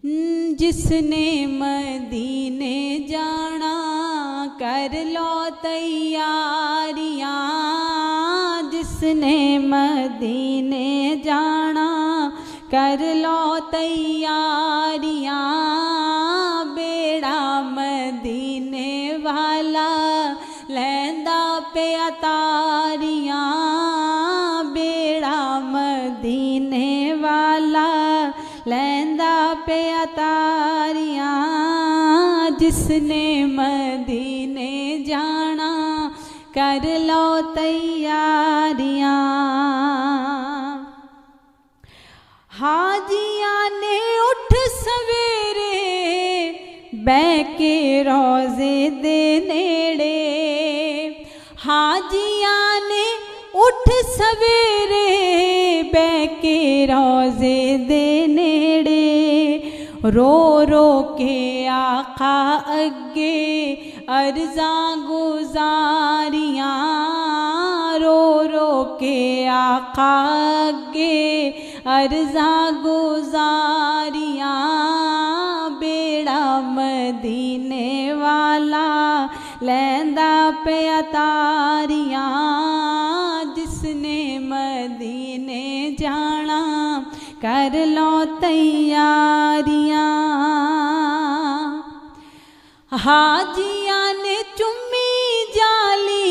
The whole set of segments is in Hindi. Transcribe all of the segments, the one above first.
जिसने मदीने जाना कर लो तैयारियां, जिसने मदीने जाना कर लो तैयारियां, बेड़ा मदीने वाला लैंदा पे अतारियां, बेड़ा मदीने वाला लैंदा पे अतारियां, जिसने मदीने जाना कर लो तैयारियां। हाजिया ने उठ सवेरे बैके रोजे दे नेड़े, हाजिया ने उठ सवेरे बैके रोजे दे नेड़े, रो रो के आका अगे अर्जा गुजारियां, रो रो के आका अगे अर्जा गुजारियां, बेड़ा मदीने वाला लैंदा पे अतारियां, जिसने मदीने जाना कर लो तैयारियां। हाजिया ने चुम्मी जाली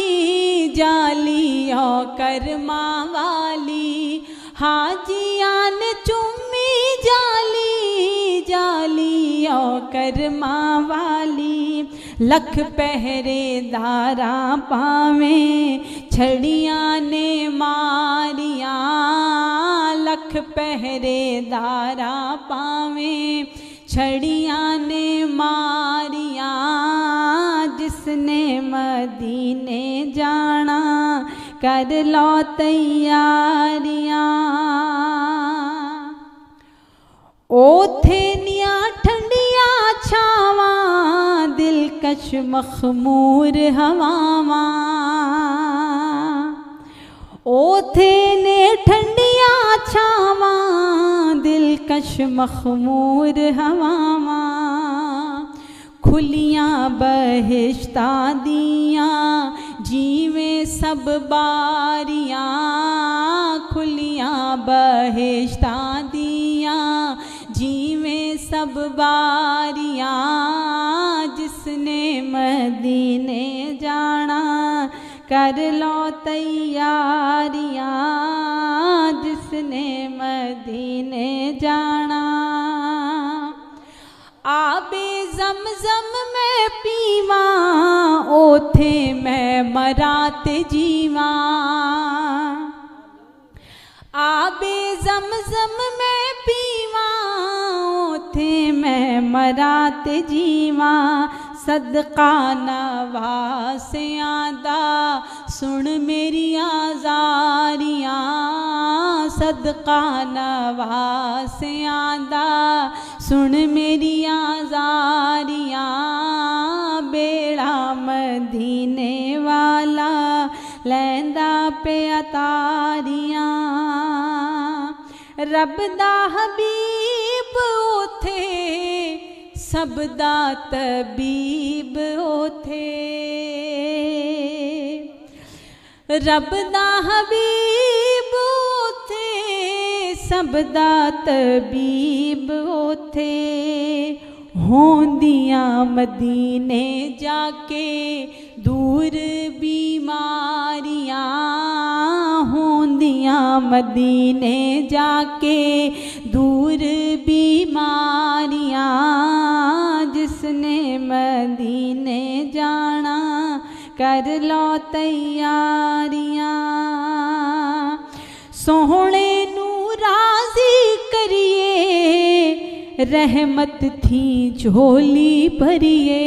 जाली ओ करमा वाली, हाजिया ने चुम्मी जाली जाली ओ करमा वाली, लख पहरेदारा पावे छड़ियां ने मारियां, लख पहरेदारा पावे छड़ियां ने मारियां, जिसने मदीने जाना कर लो तैयारियां। ओथे निया ठंडिया छावां दिलकश मखमूर हवावां, ओथे ने ठंडिया छावां दिलकश मखमूर हवावां, खुलियां बहिश्ता दियां जीवें सब बारियां, खुलियां बहिश्ता दियां जीवें सब बारियां, जिसने मदीने जाना कर लो तैयारियां, जिसने मदीने जाना। आबे ज़मज़म मैं पीवा ओथे मैं मरात जीवा, आबे ज़मज़म मैं पीवा ओथे मैं मरात जीवा, सदका नवासियां दा सुन मेरी आज़ारियां, सदका नवासियां दा सुन मेरी आज़ारियां, बेड़ा मदीने वाला लैंदा पे अतारियां, रब दा हबीब ओथे सब दा तबीब ओथे, रब दा हबीब ओथे सब दा तबीब ओथे, होंदियां मदीने जाके दूर बीमारियां, होंदियां मदीने जाके दूर बीमारियां, जिसने मदीने जाना कर लो तैयारियां। सोहणे नू राजी करिए रहमत थी झोली भरिए,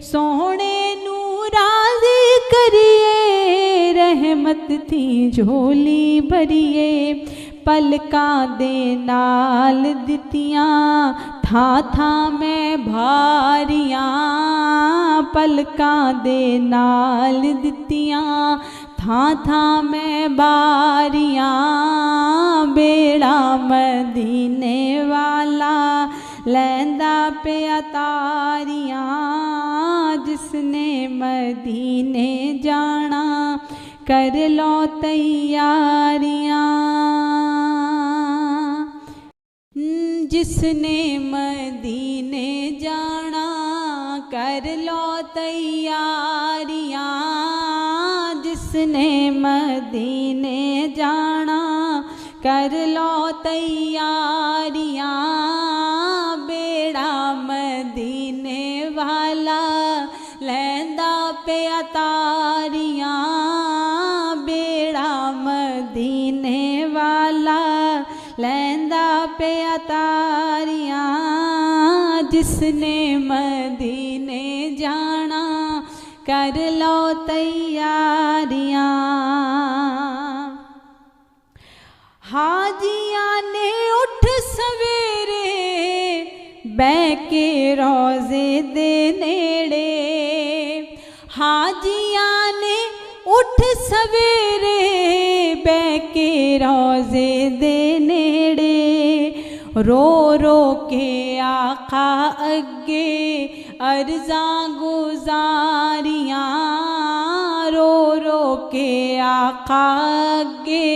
सोहणे नू राजी करिए रहमत थी झोली भरिए, पलकां दे नाल दितियां था था मैं भारियां, पलकां दे नाल दितियां था था मैं बारियां, बेड़ा मदीने वाला लैंदा पे तारियां जिसने मदीने जाना कर लो तैयारियां जिसने मदीने जाना कर लो तैयारियां जिसने मदीने जाना कर लो तैयारियां बेड़ा मदीने वाला लैंदा पे तारियां बेड़ा मदीने वाला लैंदा पे तारियां जिसने मदीने जाना कर लो तैयारियां हाजिया ने उठ सवेरे बैके रोज़े दे नेड़े हाजिया ने उठ सवेरे बैके रोज़े दे नेड़े रो रो के आका अगे अर्ज़ां गुज़ारियां रो रो के आका अगे